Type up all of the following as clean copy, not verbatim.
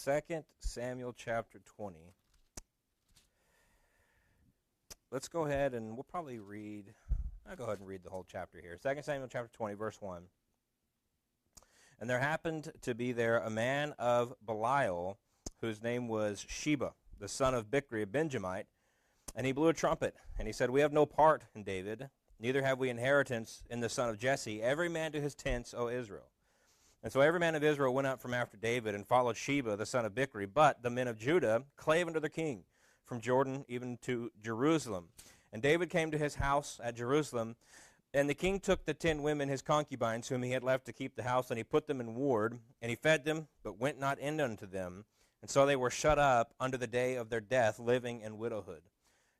2 Samuel chapter 20. Let's go ahead and we'll probably I'll go ahead and read the whole chapter here. 2 Samuel chapter 20, verse 1. And there happened to be there a man of Belial, whose name was Sheba, the son of Bichri, a Benjamite, and he blew a trumpet, and he said, We have no part in David, neither have we inheritance in the son of Jesse, every man to his tents, O Israel. And so every man of Israel went out from after David and followed Sheba, the son of Bichri. But the men of Judah clave unto their king, from Jordan even to Jerusalem. And David came to his house at Jerusalem, and the king took the 10 women, his concubines, whom he had left to keep the house, and he put them in ward, and he fed them, but went not in unto them. And so they were shut up unto the day of their death, living in widowhood.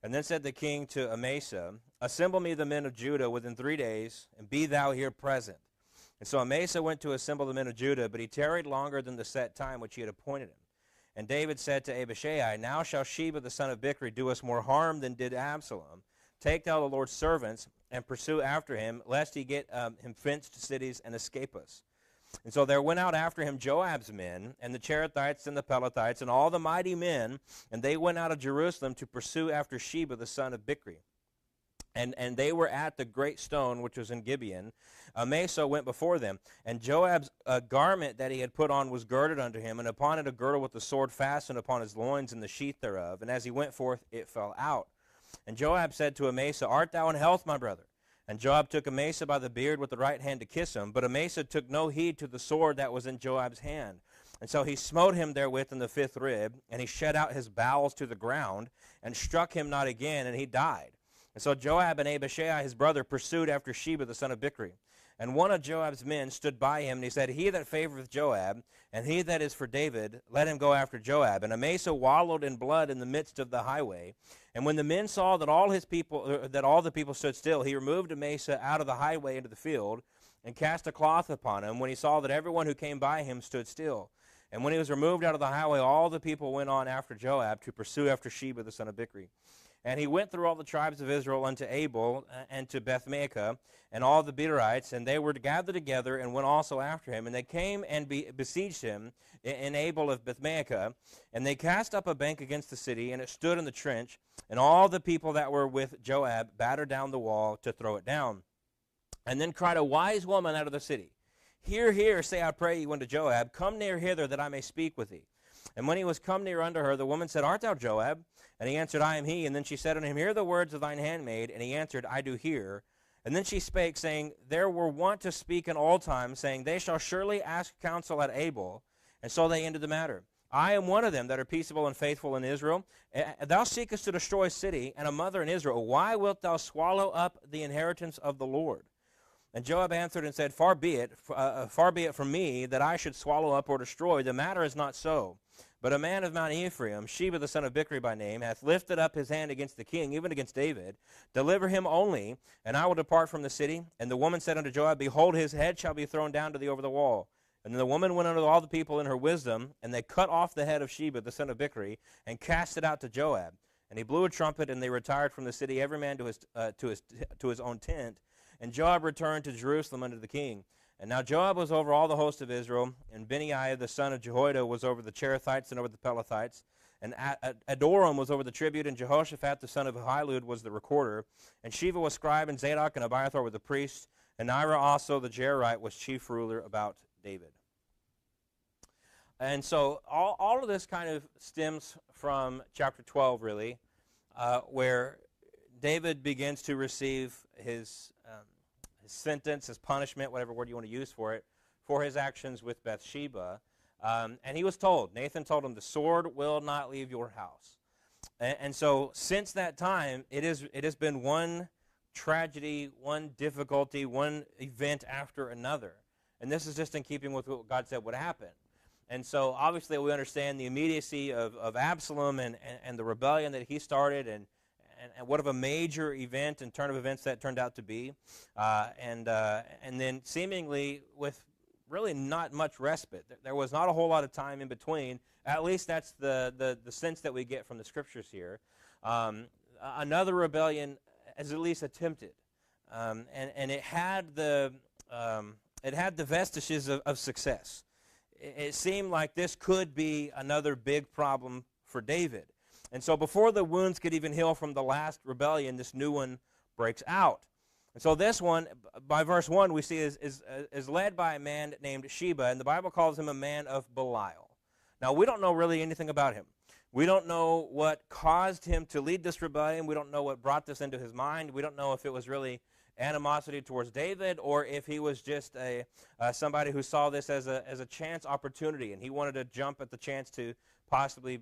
And then said the king to Amasa, Assemble me the men of Judah within 3 days, and be thou here present. And so Amasa went to assemble the men of Judah, but he tarried longer than the set time which he had appointed him. And David said to Abishai, Now shall Sheba the son of Bichri do us more harm than did Absalom. Take thou the Lord's servants, and pursue after him, lest he get him fenced cities and escape us. And so there went out after him Joab's men, and the Cherethites and the Pelethites, and all the mighty men, and they went out of Jerusalem to pursue after Sheba the son of Bichri. And they were at the great stone which was in Gibeon. Amasa went before them, and Joab's garment that he had put on was girded unto him, and upon it a girdle with the sword fastened upon his loins and the sheath thereof. And as he went forth, it fell out. And Joab said to Amasa, Art thou in health, my brother? And Joab took Amasa by the beard with the right hand to kiss him, but Amasa took no heed to the sword that was in Joab's hand. And so he smote him therewith in the 5th rib, and he shed out his bowels to the ground, and struck him not again, and he died. And so Joab and Abishai his brother pursued after Sheba the son of Bichri. And one of Joab's men stood by him, and he said, He that favoreth Joab, and he that is for David, let him go after Joab. And Amasa wallowed in blood in the midst of the highway. And when the men saw that all the people stood still, he removed Amasa out of the highway into the field, and cast a cloth upon him, when he saw that everyone who came by him stood still. And when he was removed out of the highway, all the people went on after Joab to pursue after Sheba the son of Bichri. And he went through all the tribes of Israel unto Abel and to Bethmaachah and all the Bederites, and they were gathered together and went also after him. And they came and besieged him in Abel of Bethmaachah, and they cast up a bank against the city, and it stood in the trench. And all the people that were with Joab battered down the wall to throw it down. And then cried a wise woman out of the city, Hear, hear, say I pray you unto Joab, Come near hither that I may speak with thee. And when he was come near unto her, the woman said, Art thou Joab? And he answered, I am he. And then she said unto him, Hear the words of thine handmaid. And he answered, I do hear. And then she spake, saying, There were wont to speak in all times, saying, They shall surely ask counsel at Abel. And so they ended the matter. I am one of them that are peaceable and faithful in Israel. Thou seekest to destroy a city and a mother in Israel. Why wilt thou swallow up the inheritance of the Lord? And Joab answered and said, Far be it from me that I should swallow up or destroy. The matter is not so. But a man of Mount Ephraim, Sheba the son of Bichri by name, hath lifted up his hand against the king, even against David. Deliver him only, and I will depart from the city. And the woman said unto Joab, Behold, his head shall be thrown down to thee over the wall. And then the woman went unto all the people in her wisdom, and they cut off the head of Sheba the son of Bichri, and cast it out to Joab. And he blew a trumpet, and they retired from the city, every man to his own tent. And Joab returned to Jerusalem unto the king. And now Joab was over all the host of Israel, and Benaiah the son of Jehoiada was over the Cherethites and over the Pelethites, and Adoram was over the tribute, and Jehoshaphat the son of Ahilud was the recorder, and Sheva was scribe, and Zadok and Abiathar were the priests, and Ira also the Jerahite was chief ruler about David. And so all of this kind of stems from chapter 12, really, where David begins to receive his sentence, his punishment, whatever word you want to use for it, for his actions with Bathsheba. And he was told, Nathan told him, the sword will not leave your house. And so since that time, it has been one tragedy, one difficulty, one event after another. And this is just in keeping with what God said would happen. And so obviously we understand the immediacy of Absalom and the rebellion that he started, and what of a major event and turn of events that turned out to be. And then seemingly with really not much respite. There was not a whole lot of time in between. At least that's the sense that we get from the scriptures here. Another rebellion is at least attempted. And it had the vestiges of success. it seemed like this could be another big problem for David. And so before the wounds could even heal from the last rebellion, this new one breaks out. And so this one, by verse 1, we see is led by a man named Sheba, and the Bible calls him a man of Belial. Now, we don't know really anything about him. We don't know what caused him to lead this rebellion. We don't know what brought this into his mind. We don't know if it was really animosity towards David or if he was just somebody who saw this as a chance opportunity, and he wanted to jump at the chance to possibly,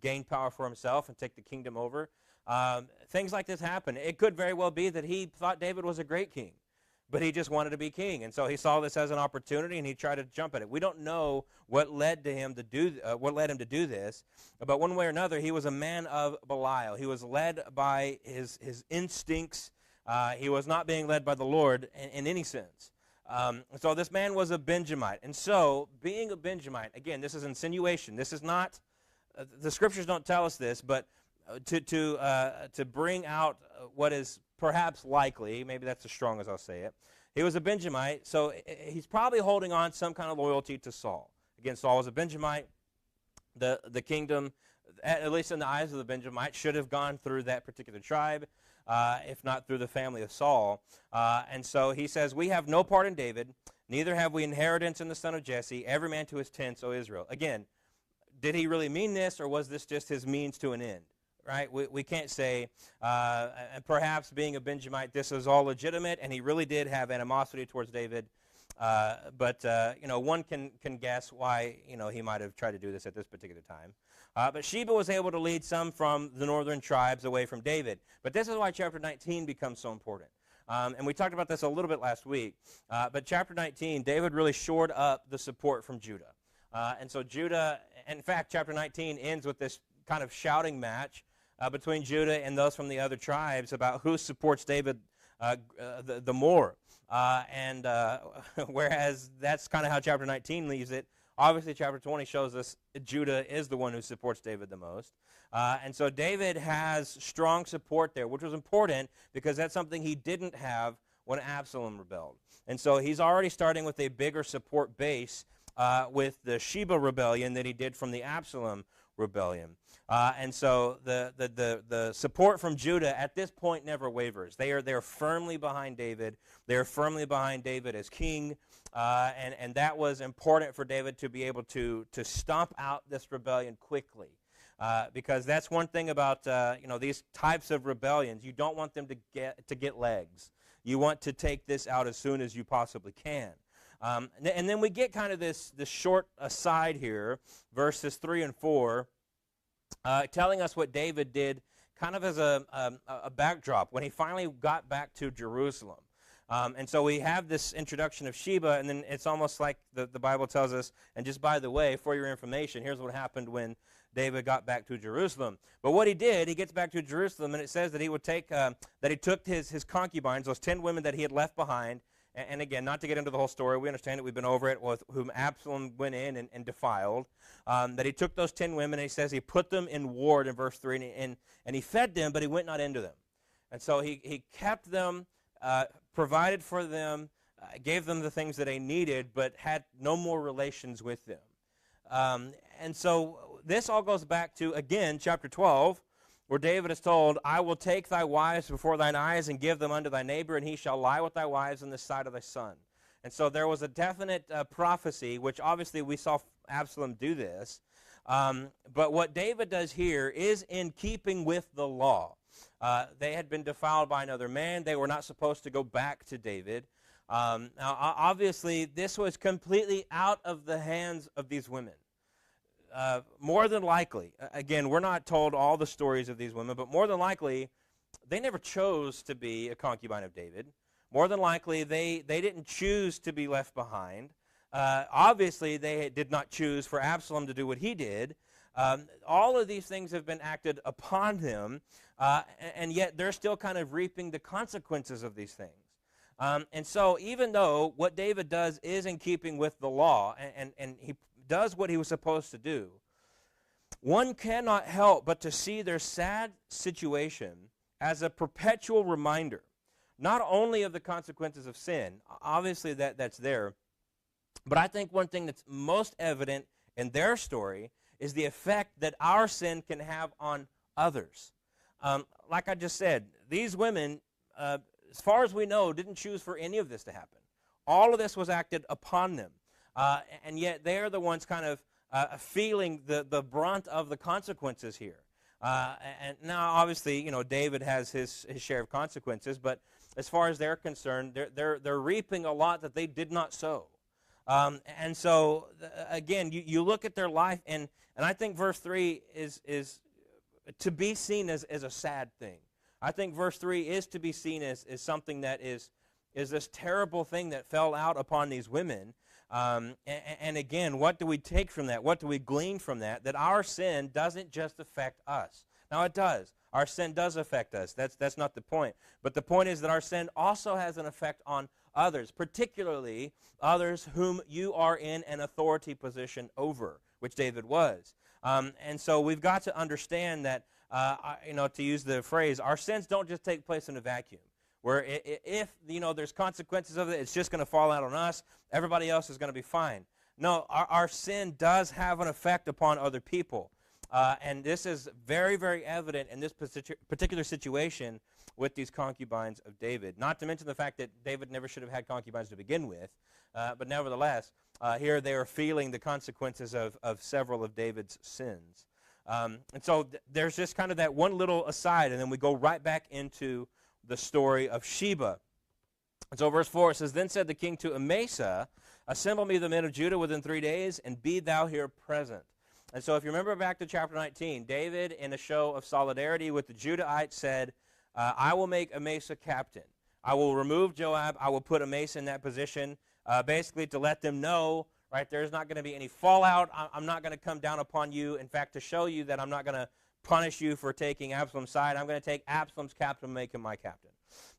gain power for himself and take the kingdom over. Things like this happen. It could very well be that he thought David was a great king, but he just wanted to be king, and so he saw this as an opportunity, and he tried to jump at it. We don't know what led him to do this, but one way or another, he was a man of Belial. He was led by his instincts. He was not being led by the Lord in any sense. So this man was a Benjamite, and so being a Benjamite, again, this is insinuation. This is not the scriptures don't tell us this, but to bring out what is perhaps likely, maybe that's as strong as I'll say it. He was a Benjamite, so he's probably holding on some kind of loyalty to Saul. Again, Saul was a Benjamite. The kingdom, at least in the eyes of the Benjamites, should have gone through that particular tribe, if not through the family of Saul. And so he says, we have no part in David, neither have we inheritance in the son of Jesse, every man to his tents, O Israel. Again, did he really mean this, or was this just his means to an end? Right? We can't say, and perhaps being a Benjamite, this is all legitimate, and he really did have animosity towards David. But one can guess why, he might have tried to do this at this particular time. But Sheba was able to lead some from the northern tribes away from David. But this is why chapter 19 becomes so important. And we talked about this a little bit last week. But chapter 19, David really shored up the support from Judah. And so Judah, in fact, chapter 19 ends with this kind of shouting match between Judah and those from the other tribes about who supports David the more. Whereas that's kind of how chapter 19 leaves it, obviously chapter 20 shows us Judah is the one who supports David the most. And so David has strong support there, which was important because that's something he didn't have when Absalom rebelled. And so he's already starting with a bigger support base with the Sheba rebellion than he did from the Absalom rebellion. And so the support from Judah at this point never wavers. They're firmly behind David. They're firmly behind David as king. And that was important for David to be able to stomp out this rebellion quickly. Because that's one thing about these types of rebellions. You don't want them to get legs. You want to take this out as soon as you possibly can. And then we get kind of this short aside here, verses 3 and 4, telling us what David did kind of as a backdrop when he finally got back to Jerusalem. And so we have this introduction of Sheba, and then it's almost like the Bible tells us, and just by the way, for your information, here's what happened when David got back to Jerusalem. But what he did, he gets back to Jerusalem, and it says that he would take, that he took his concubines, those 10 women that he had left behind, and again, not to get into the whole story, we understand it, we've been over it, with whom Absalom went in and defiled, that he took those 10 women, and he says he put them in ward in verse 3, and he fed them, but he went not into them. And so he kept them, provided for them, gave them the things that they needed, but had no more relations with them. And so this all goes back to, again, chapter 12, where David is told, I will take thy wives before thine eyes and give them unto thy neighbor, and he shall lie with thy wives in the sight of thy son. And so there was a definite prophecy, which obviously we saw Absalom do this. But what David does here is in keeping with the law. They had been defiled by another man. They were not supposed to go back to David. Now, obviously, this was completely out of the hands of these women. More than likely, again, we're not told all the stories of these women, but more than likely, they never chose to be a concubine of David. More than likely, they didn't choose to be left behind. Obviously, they did not choose for Absalom to do what he did. All of these things have been acted upon them, and yet they're still kind of reaping the consequences of these things. And so even though what David does is in keeping with the law, and he does what he was supposed to do, one cannot help but to see their sad situation as a perpetual reminder, not only of the consequences of sin, obviously that's there, But I think one thing that's most evident in their story is the effect that our sin can have on others. Like I just said, these women, as far as we know, didn't choose for any of this to happen. All of this was acted upon them. And yet they're the ones kind of feeling the brunt of the consequences here. And now, obviously, David has his share of consequences, but as far as they're concerned, they're reaping a lot that they did not sow. And so, again, you look at their life, and I think verse 3 is to be seen as a sad thing. I think verse 3 is to be seen as something that is this terrible thing that fell out upon these women. And again, what do we take from that? What do we glean from that? That our sin doesn't just affect us. Now, it does. Our sin does affect us. That's not the point. But the point is that our sin also has an effect on others, particularly others whom you are in an authority position over, which David was. And so we've got to understand that, to use the phrase, our sins don't just take place in a vacuum, where if there's consequences of it, it's just going to fall out on us. Everybody else is going to be fine. No, our sin does have an effect upon other people. And this is very, very evident in this particular situation with these concubines of David. Not to mention the fact that David never should have had concubines to begin with. But nevertheless, here they are feeling the consequences of several of David's sins. And so there's just kind of that one little aside, and then we go right back into the story of Sheba. And so verse 4, it says, Then said the king to Amasa, Assemble me the men of Judah within 3 days, and be thou here present. And so if you remember back to chapter 19, David, in a show of solidarity with the Judahites, said, I will make Amasa captain. I will remove Joab. I will put Amasa in that position, basically to let them know, right, there's not going to be any fallout. I'm not going to come down upon you. In fact, to show you that I'm not going to punish you for taking Absalom's side, I'm going to take Absalom's captain and make him my captain.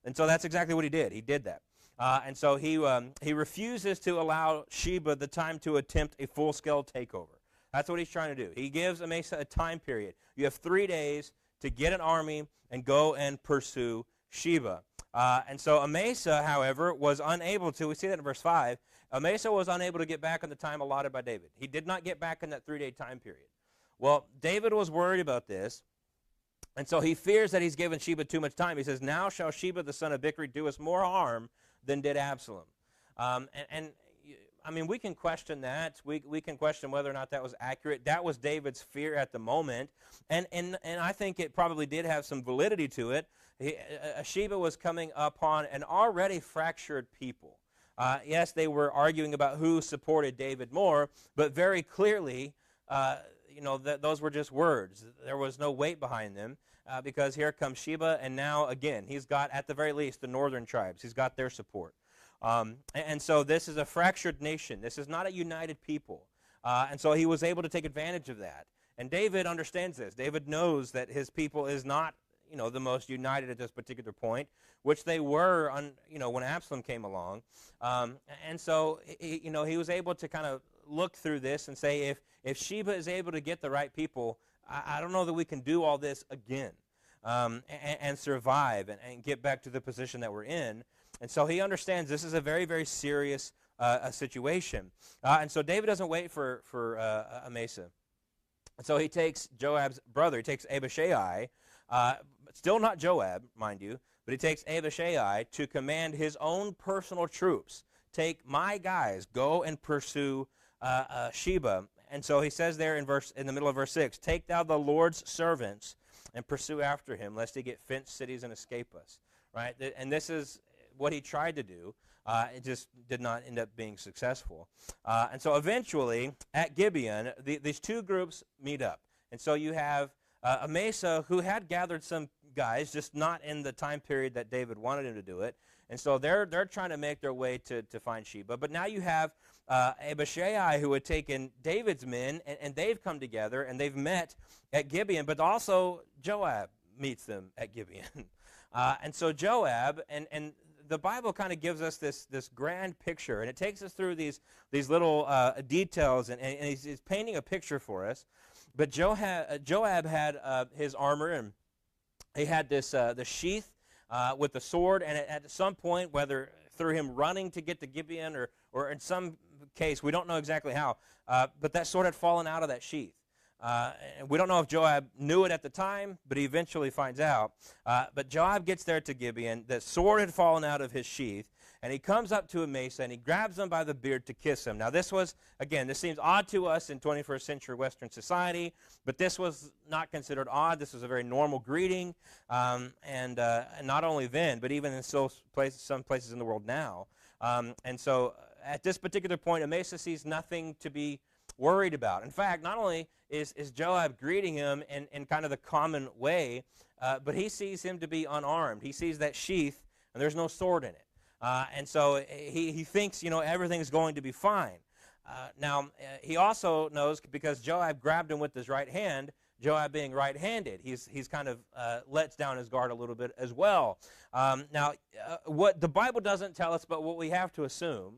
And so that's exactly what he did. He did that. And so he refuses to allow Sheba the time to attempt a full-scale takeover. That's what he's trying to do. He gives Amasa a time period. You have 3 days to get an army and go and pursue Sheba. And so Amasa, however, was unable to. We see that in verse 5. Amasa was unable to get back on the time allotted by David. He did not get back in that 3-day time period. Well, David was worried about this, and so he fears that he's given Sheba too much time. He says, Now shall Sheba the son of Bichri do us more harm than did Absalom. I mean, we can question that. We can question whether or not that was accurate. That was David's fear at the moment, and I think it probably did have some validity to it. Sheba was coming upon an already fractured people. Yes, they were arguing about who supported David more, but very clearly, those were just words. There was no weight behind them, because here comes Sheba, and now, again, he's got, at the very least, the northern tribes. He's got their support. And so this is a fractured nation. This is not a united people. And so he was able to take advantage of that. And David understands this. David knows that his people is not, the most united at this particular point, which they were, when Absalom came along. And so, he was able to kind of look through this and say, if Sheba is able to get the right people, I don't know that we can do all this again and survive and get back to the position that we're in. And so he understands this is a very, very serious situation. And so David doesn't wait for Amasa. And so he takes Joab's brother. He takes Abishai, still not Joab, mind you, but he takes Abishai to command his own personal troops. Take my guys, go and pursue Sheba. And so he says there in the middle of verse 6, Take thou the Lord's servants and pursue after him, lest he get fenced cities and escape us. Right? And this is what he tried to do. It just did not end up being successful. And so eventually, at Gibeon, these two groups meet up. And so you have Amasa, who had gathered some guys, just not in the time period that David wanted him to do it. And so they're trying to make their way to find Sheba. But now you have Abishai, who had taken David's men, and they've come together, and they've met at Gibeon. But also Joab meets them at Gibeon. And so Joab, and the Bible kind of gives us this grand picture, and it takes us through these little details, and he's painting a picture for us. But Joab had his armor, and he had the sheath with the sword, and at some point, whether through him running to get to Gibeon or in some case, we don't know exactly how, but that sword had fallen out of that sheath. And we don't know if Joab knew it at the time, but he eventually finds out. But Joab gets there to Gibeon. The sword had fallen out of his sheath, and he comes up to Amasa, and he grabs him by the beard to kiss him. Now, this was, again, this seems odd to us in 21st century Western society, but this was not considered odd. This was a very normal greeting, and not only then, but even in some places in the world now. And so at this particular point, Amasa sees nothing to be worried about. In fact, not only is Joab greeting him in kind of the common way, but he sees him to be unarmed. He sees that sheath, and there's no sword in it. And so he thinks, everything's going to be fine. Now, he also knows, because Joab grabbed him with his right hand, Joab being right-handed, he's kind of lets down his guard a little bit as well. Now, what the Bible doesn't tell us, but what we have to assume,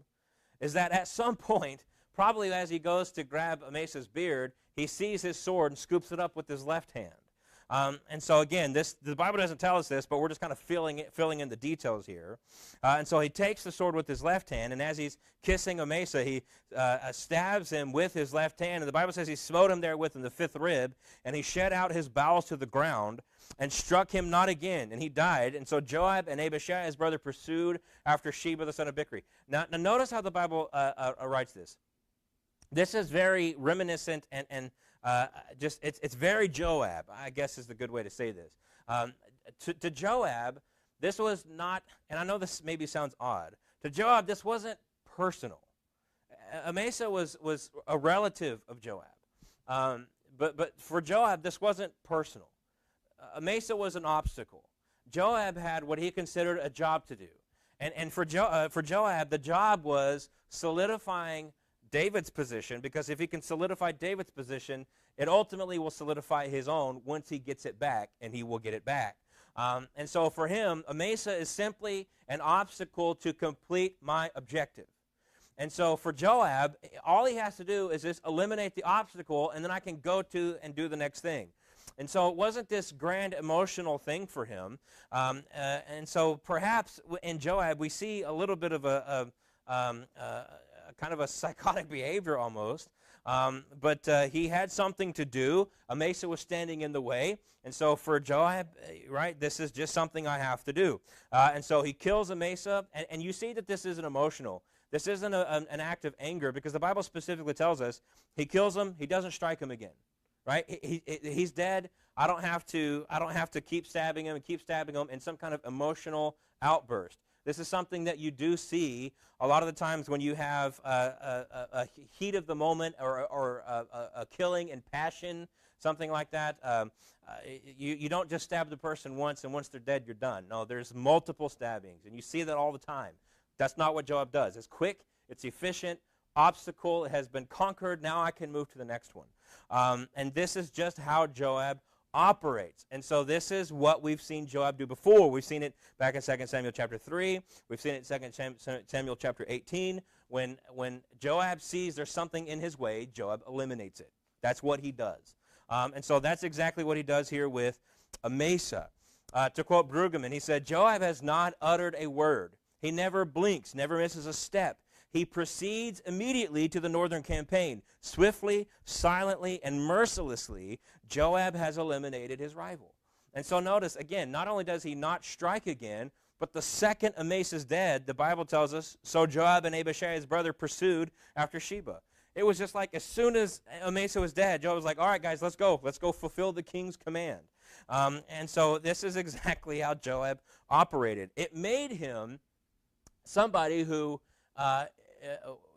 is that at some point, probably as he goes to grab Amasa's beard, he sees his sword and scoops it up with his left hand. And so again, the Bible doesn't tell us this, but we're just kind of filling in the details here. And so he takes the sword with his left hand, and as he's kissing Amasa, he stabs him with his left hand. And the Bible says he smote him therewith in the fifth rib, and he shed out his bowels to the ground, and struck him not again, and he died. And so Joab and Abishai, his brother, pursued after Sheba the son of Bichri. Now notice how the Bible writes this. This is very reminiscent and it's very Joab, I guess is the good way to say this. To Joab, this was not, and I know this maybe sounds odd, to Joab, this wasn't personal. Amasa was a relative of Joab. But for Joab, this wasn't personal. Amasa was an obstacle. Joab had what he considered a job to do. And for Joab, the job was solidifying David's position, because if he can solidify David's position, it ultimately will solidify his own once he gets it back, and he will get it back. And so for him, Amasa is simply an obstacle to complete my objective. And so for Joab, all he has to do is just eliminate the obstacle, and then I can go to and do the next thing. And so it wasn't this grand emotional thing for him. And so perhaps in Joab, we see a little bit of a kind of a psychotic behavior almost. But he had something to do. Amasa was standing in the way. And so for Joab, right, this is just something I have to do. And so he kills Amasa. And you see that this isn't emotional. This isn't an act of anger, because the Bible specifically tells us he kills him. He doesn't strike him again. Right? He's dead. I don't have to keep stabbing him in some kind of emotional outburst. This is something that you do see a lot of the times when you have a heat of the moment, or a killing in passion, something like that. You don't just stab the person once, and once they're dead, you're done. No, there's multiple stabbings, and you see that all the time. That's not what Joab does. It's quick. It's efficient. Obstacle has been conquered. Now I can move to the next one. And this is just how Joab operates. And so this is what we've seen Joab do before. We've seen it back in 2 Samuel chapter 3. We've seen it in 2 Samuel chapter 18. When Joab sees there's something in his way, Joab eliminates it. That's what he does. And so that's exactly what he does here with Amasa. To quote Brueggemann, he said, Joab has not uttered a word. He never blinks, never misses a step. He proceeds immediately to the northern campaign. Swiftly, silently, and mercilessly, Joab has eliminated his rival. And so notice, again, not only does he not strike again, but the second Amasa is dead, the Bible tells us, so Joab and Abishai, his brother, pursued after Sheba. It was just like as soon as Amasa was dead, Joab was like, all right, guys, let's go. Let's go fulfill the king's command. And so this is exactly how Joab operated. It made him somebody who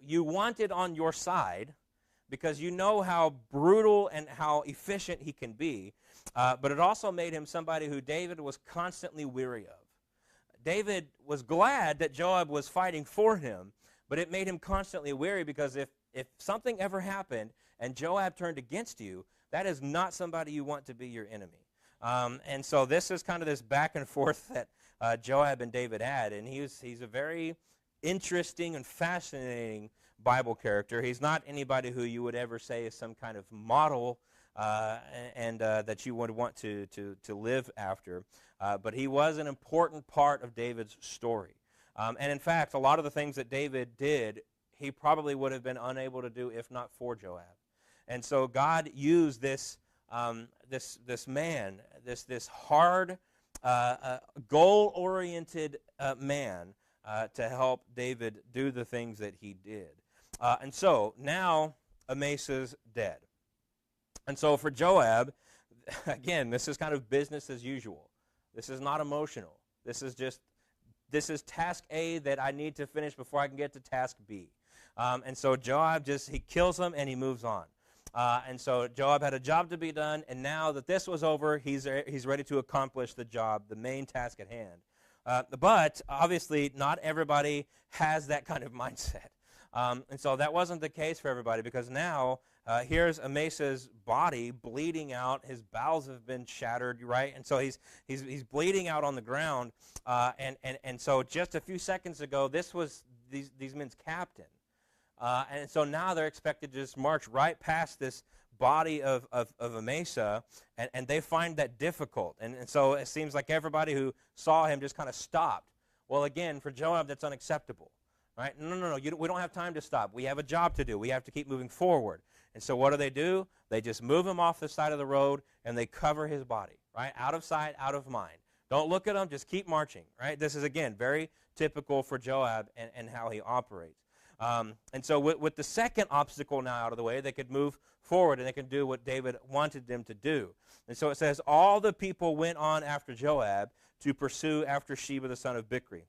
you wanted on your side, because you know how brutal and how efficient he can be, but it also made him somebody who David was constantly weary of. David was glad that Joab was fighting for him, but it made him constantly weary, because if something ever happened and Joab turned against you, that is not somebody you want to be your enemy. And so this is kind of this back and forth that Joab and David had, and he's a very interesting and fascinating Bible character. He's not anybody who you would ever say is some kind of model and that you would want to live after. But he was an important part of David's story. And in fact, a lot of the things that David did, he probably would have been unable to do if not for Joab. And so God used this man, this hard, goal-oriented man to help David do the things that he did. And so now Amasa's dead. And so for Joab, again, this is kind of business as usual. This is not emotional. This is task A that I need to finish before I can get to task B. And so Joab he kills him and he moves on. And so Joab had a job to be done, and now that this was over, he's ready to accomplish the job, the main task at hand. But obviously, not everybody has that kind of mindset. And so that wasn't the case for everybody, because now here's Amasa's body bleeding out. His bowels have been shattered, right? And so he's bleeding out on the ground. And so just a few seconds ago, this was these men's captain. And so now they're expected to just march right past this body of Amasa, and they find that difficult. And so it seems like everybody who saw him just kind of stopped. Well, again, for Joab, that's unacceptable. Right? No. We don't have time to stop. We have a job to do. We have to keep moving forward. And so what do? They just move him off the side of the road, and they cover his body, right? Out of sight, out of mind. Don't look at him. Just keep marching, right? This is, again, very typical for Joab and how he operates. And so with the second obstacle now out of the way, they could move forward, and they can do what David wanted them to do. And so it says, all the people went on after Joab to pursue after Sheba the son of Bichri.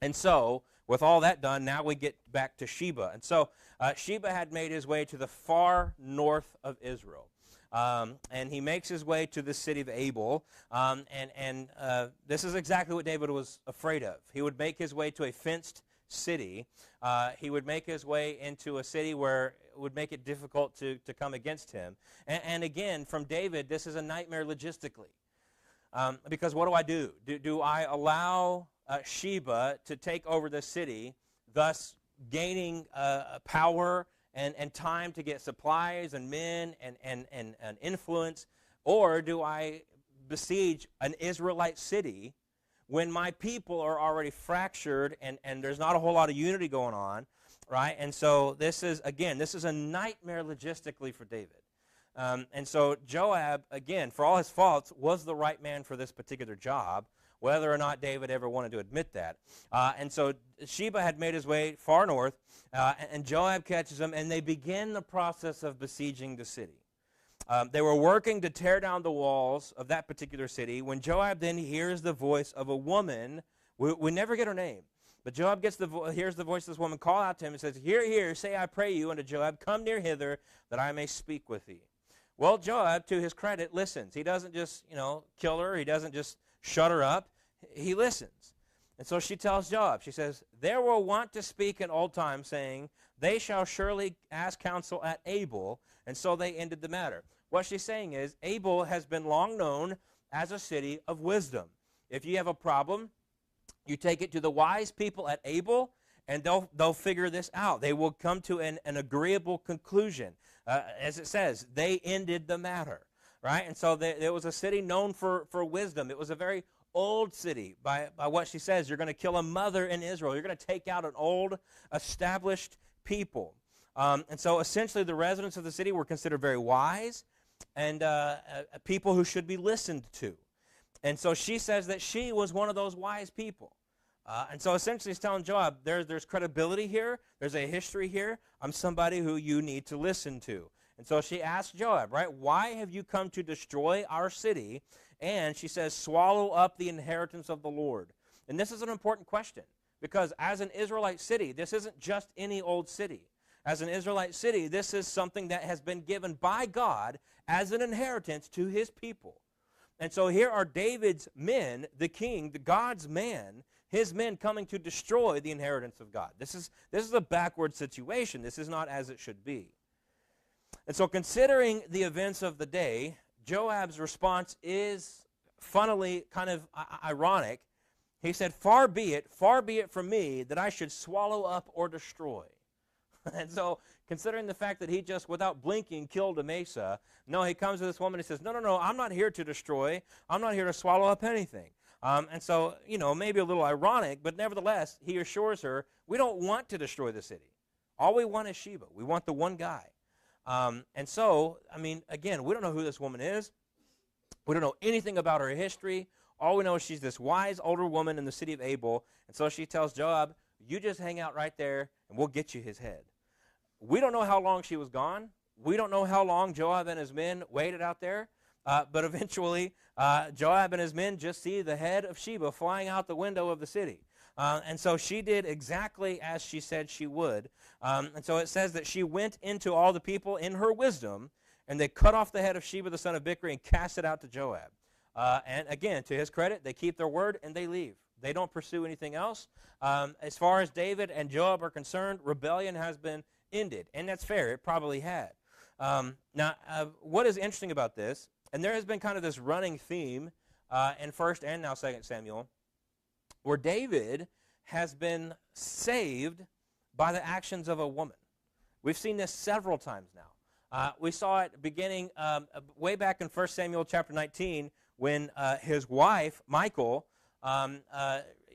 And so, with all that done, now we get back to Sheba. And so Sheba had made his way to the far north of Israel. And he makes his way to the city of Abel. And this is exactly what David was afraid of. He would make his way to a fenced city. He would make his way into a city where it would make it difficult to come against him. And again, from David, this is a nightmare logistically. Because what do? Do I allow Sheba to take over the city, thus gaining power and time to get supplies and men and influence, or do I besiege an Israelite city when my people are already fractured and there's not a whole lot of unity going on, right? And so this is a nightmare logistically for David. And so Joab, again, for all his faults, was the right man for this particular job, whether or not David ever wanted to admit that. And so Sheba had made his way far north, and Joab catches him, and they begin the process of besieging the city. They were working to tear down the walls of that particular city when Joab then hears the voice of a woman. We never get her name, but Joab hears the voice of this woman call out to him and says, Hear, say I pray you unto Joab, come near hither that I may speak with thee. Well, Joab, to his credit, listens. He doesn't just, kill her. He doesn't just shut her up. He listens. And so she tells Joab, she says, There were wont to speak in old times, saying, They shall surely ask counsel at Abel, and so they ended the matter. What she's saying is, Abel has been long known as a city of wisdom. If you have a problem, you take it to the wise people at Abel, and they'll figure this out. They will come to an agreeable conclusion. As it says, they ended the matter, right? And so there was a city known for wisdom. It was a very old city. By what she says, you're going to kill a mother in Israel. You're going to take out an old, established people. And so essentially the residents of the city were considered very wise and people who should be listened to. And so she says that she was one of those wise people. And so essentially he's telling Joab, there's credibility here, there's a history here, I'm somebody who you need to listen to. And so she asks Joab, right, why have you come to destroy our city? And she says, swallow up the inheritance of the Lord. And this is an important question, because as an Israelite city, this isn't just any old city. As an Israelite city, this is something that has been given by God as an inheritance to his people. And so here are David's men, the king, the God's man, his men coming to destroy the inheritance of God. This is a backward situation. This is not as it should be. And so considering the events of the day, Joab's response is funnily kind of ironic. He said, far be it from me that I should swallow up or destroy. And so considering the fact that he just, without blinking, killed Amasa, no, he comes to this woman and says, no, I'm not here to destroy. I'm not here to swallow up anything. And so, maybe a little ironic, but nevertheless, he assures her, we don't want to destroy the city. All we want is Sheba. We want the one guy. And so, again, we don't know who this woman is. We don't know anything about her history. All we know is she's this wise older woman in the city of Abel. And so she tells Joab, you just hang out right there, and we'll get you his head. We don't know how long she was gone. We don't know how long Joab and his men waited out there. But eventually, Joab and his men just see the head of Sheba flying out the window of the city. And so she did exactly as she said she would. And so it says that she went into all the people in her wisdom, and they cut off the head of Sheba the son of Bichri and cast it out to Joab. And again, to his credit, they keep their word and they leave. They don't pursue anything else. As far as David and Joab are concerned, rebellion has been ended. And that's fair. It probably had. Now, what is interesting about this, and there has been kind of this running theme in 1st and now 2nd Samuel, where David has been saved by the actions of a woman. We've seen this several times now. We saw it beginning way back in 1 Samuel chapter 19 when his wife, Michal,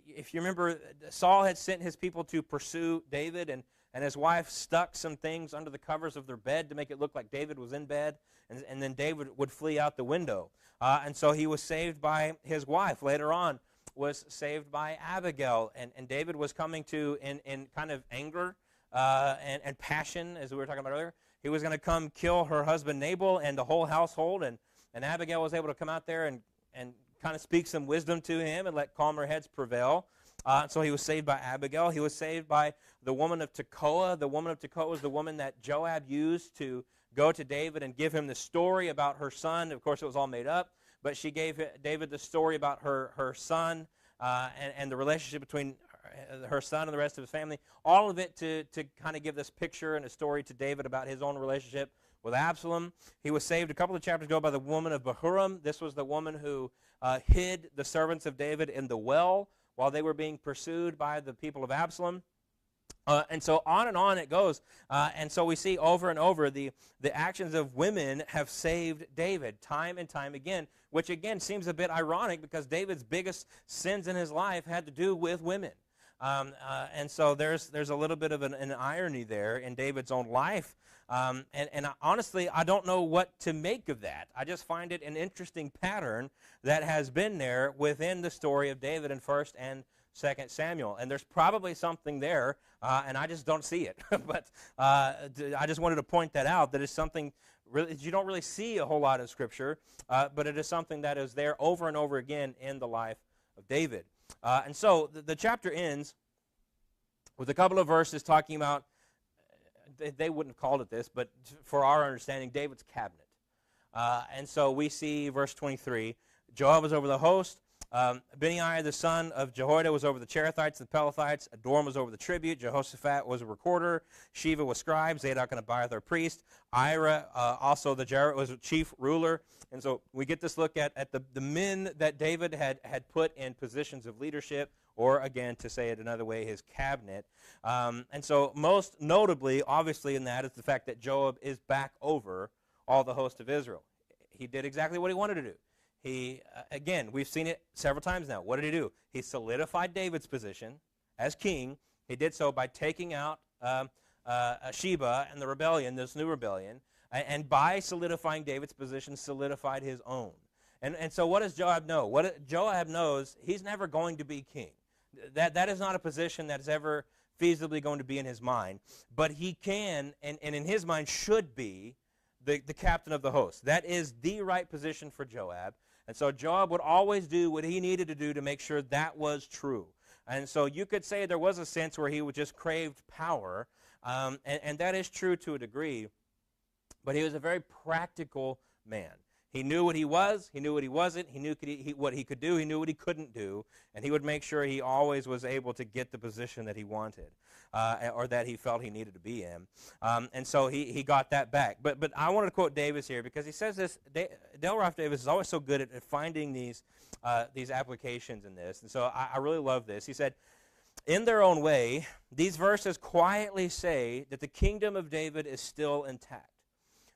if you remember, Saul had sent his people to pursue David, and his wife stuck some things under the covers of their bed to make it look like David was in bed, and then David would flee out the window. And so he was saved by his wife. Later on, was saved by Abigail, and David was coming to, in kind of anger and passion, as we were talking about earlier, he was going to come kill her husband Nabal and the whole household, and Abigail was able to come out there and kind of speak some wisdom to him and let calmer heads prevail. So he was saved by Abigail. He was saved by the woman of Tekoa. The woman of Tekoa was the woman that Joab used to go to David and give him the story about her son. Of course, it was all made up, but she gave David the story about her son and the relationship between her son and the rest of his family. All of it to kind of give this picture and a story to David about his own relationship with Absalom. He was saved a couple of chapters ago by the woman of Bahurim. This was the woman who hid the servants of David in the well while they were being pursued by the people of Absalom. And so on it goes. And so we see over and over the actions of women have saved David time and time again, which again seems a bit ironic because David's biggest sins in his life had to do with women. And so there's a little bit of an irony there in David's own life. And honestly, I don't know what to make of that. I just find it an interesting pattern that has been there within the story of David in 1st and 2nd Samuel. And there's probably something there, and I just don't see it. But I just wanted to point that out, that it's something really, you don't really see a whole lot in Scripture, but it is something that is there over and over again in the life of David. And so the chapter ends with a couple of verses talking about, they wouldn't have called it this, but for our understanding, David's cabinet. And so we see verse 23, Joab was over the host, Benaiah the son of Jehoiada was over the Cherethites and the Pelethites, Adorm was over the tribute, Jehoshaphat was a recorder, Sheva was scribe, Zadok and Abiathar priest, Ira also the Jarrett was a chief ruler. And so we get this look at the men that David had put in positions of leadership, or again, to say it another way, his cabinet. And so most notably, obviously in that, is the fact that Joab is back over all the host of Israel. He did exactly what he wanted to do. He, again, we've seen it several times now. What did he do? He solidified David's position as king. He did so by taking out Sheba and the rebellion, this new rebellion, and by solidifying David's position, solidified his own. And so what does Joab know? What Joab knows, he's never going to be king. That is not a position that is ever feasibly going to be in his mind, but he can, and in his mind should be, the captain of the host. That is the right position for Joab. And so Joab would always do what he needed to do to make sure that was true. And so you could say there was a sense where he would just craved power, and that is true to a degree, but he was a very practical man. He knew what he was, he knew what he wasn't, he knew what he could do, he knew what he couldn't do, and he would make sure he always was able to get the position that he wanted, or that he felt he needed to be in. And so he got that back. But I wanted to quote Davis here, because he says this, Dale Ralph Davis is always so good at finding these applications in this, and so I really love this. He said, in their own way, these verses quietly say that the kingdom of David is still intact.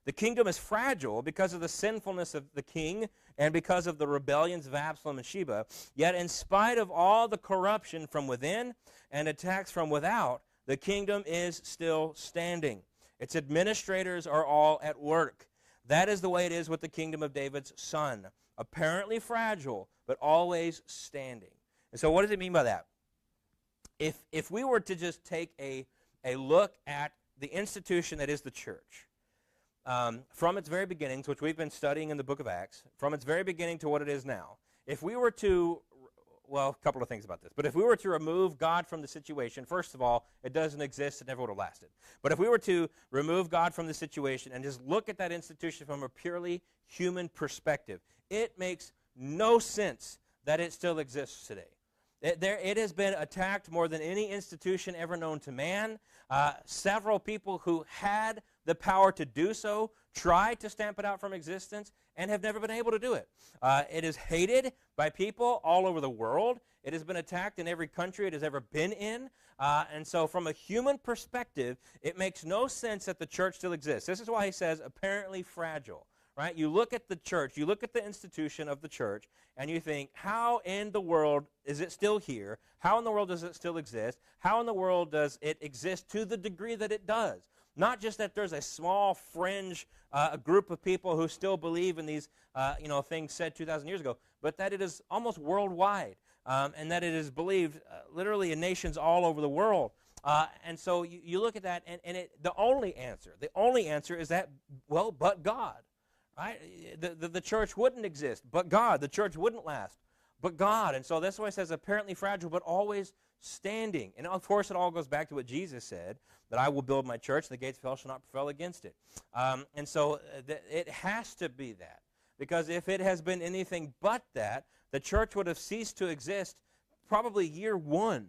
The kingdom is fragile because of the sinfulness of the king and because of the rebellions of Absalom and Sheba. Yet in spite of all the corruption from within and attacks from without, The kingdom is still standing. Its administrators are all at work. That is the way it is with the kingdom of David's son. Apparently fragile, but always standing. And so what does it mean by that? If we were to just take a look at the institution that is the church, from its very beginnings, which we've been studying in the book of Acts, from its very beginning to what it is now, if we were to, well, a couple of things about this, but if we were to remove God from the situation, first of all, it doesn't exist, it never would have lasted. But if we were to remove God from the situation and just look at that institution from a purely human perspective, it makes no sense that it still exists today. It has been attacked more than any institution ever known to man. Several people who had the power to do so tried to stamp it out from existence and have never been able to do it. It is hated by people all over the world. It has been attacked in every country it has ever been in. And so from a human perspective, it makes no sense that the church still exists. This is why he says apparently fragile. Right? You look at the church, you look at the institution of the church, and you think, how in the world is it still here? How in the world does it still exist? How in the world does it exist to the degree that it does? Not just that there's a small fringe group of people who still believe in these things said 2,000 years ago, but that it is almost worldwide, and that it is believed literally in nations all over the world. And so you look at that, and the only answer is that, well, but God. Right? The church wouldn't exist, but God. The church wouldn't last, but God. And so that's why it says apparently fragile, but always standing. And of course, it all goes back to what Jesus said, that I will build my church, the gates of hell shall not prevail against it. And so it has to be that. Because if it has been anything but that, the church would have ceased to exist probably year one.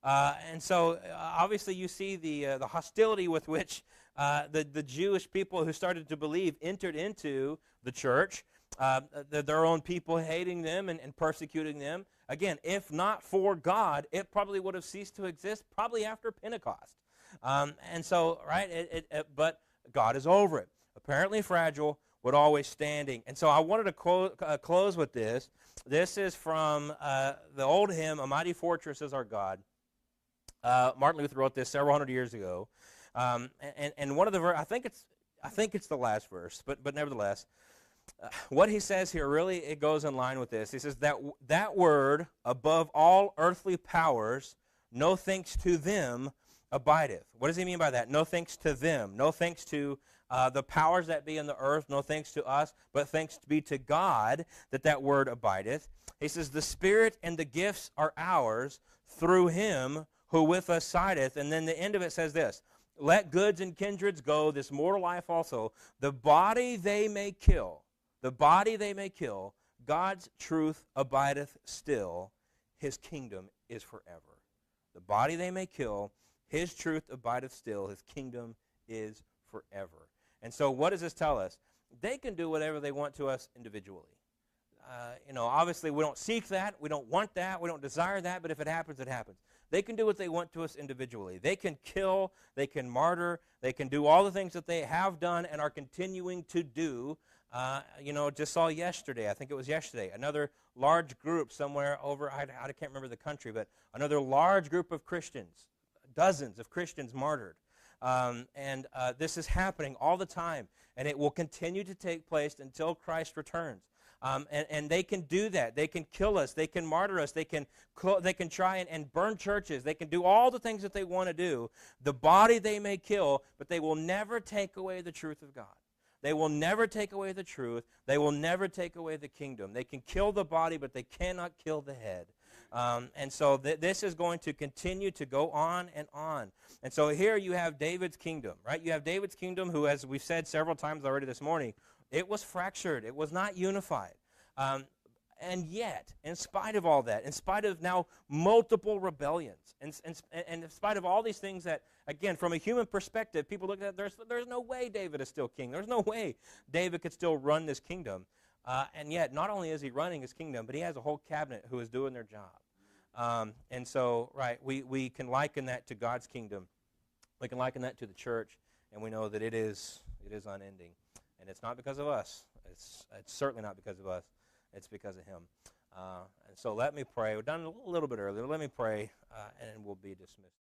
And so obviously you see the hostility with which the Jewish people who started to believe entered into the church, their own people hating them and persecuting them. Again, if not for God, it probably would have ceased to exist probably after Pentecost. And so, right, but God is over it. Apparently fragile, but always standing. And so I wanted to close with this. This is from the old hymn, A Mighty Fortress is Our God. Martin Luther wrote this several hundred years ago. And one of the I think it's the last verse, but nevertheless, what he says here really it goes in line with this. He says that word above all earthly powers, no thanks to them abideth. What does he mean by that? No thanks to them. No thanks to the powers that be in the earth. No thanks to us, but thanks be to God that word abideth. He says the Spirit and the gifts are ours through him who with us sideth. And then the end of it says this. Let goods and kindreds go, this mortal life also. The body they may kill, God's truth abideth still. His kingdom is forever. The body they may kill, his truth abideth still. His kingdom is forever. And so what does this tell us? They can do whatever they want to us individually. Obviously we don't seek that, we don't want that, we don't desire that, but if it happens, it happens. They can do what they want to us individually. They can kill, they can martyr, they can do all the things that they have done and are continuing to do. Just saw yesterday, I think it was yesterday, another large group somewhere over, I can't remember the country, but another large group of Christians, dozens of Christians martyred. This is happening all the time, and it will continue to take place until Christ returns. And they can do that. They can kill us. They can martyr us. They can try and burn churches. They can do all the things that they want to do. The body they may kill, but they will never take away the truth of God. They will never take away the truth. They will never take away the kingdom. They can kill the body, but they cannot kill the head. And so this is going to continue to go on and on. And so here you have David's kingdom, right? You have David's kingdom who, as we've said several times already this morning, it was fractured. It was not unified. And yet, in spite of all that, in spite of now multiple rebellions, and in spite of all these things that, again, from a human perspective, people look at, there's no way David is still king. There's no way David could still run this kingdom. And yet, not only is he running his kingdom, but he has a whole cabinet who is doing their job. And so, right, we can liken that to God's kingdom. We can liken that to the church, and we know that it is unending. And it's not because of us. It's certainly not because of us. It's because of him. And so let me pray. We're done a little bit earlier. Let me pray, and we'll be dismissed.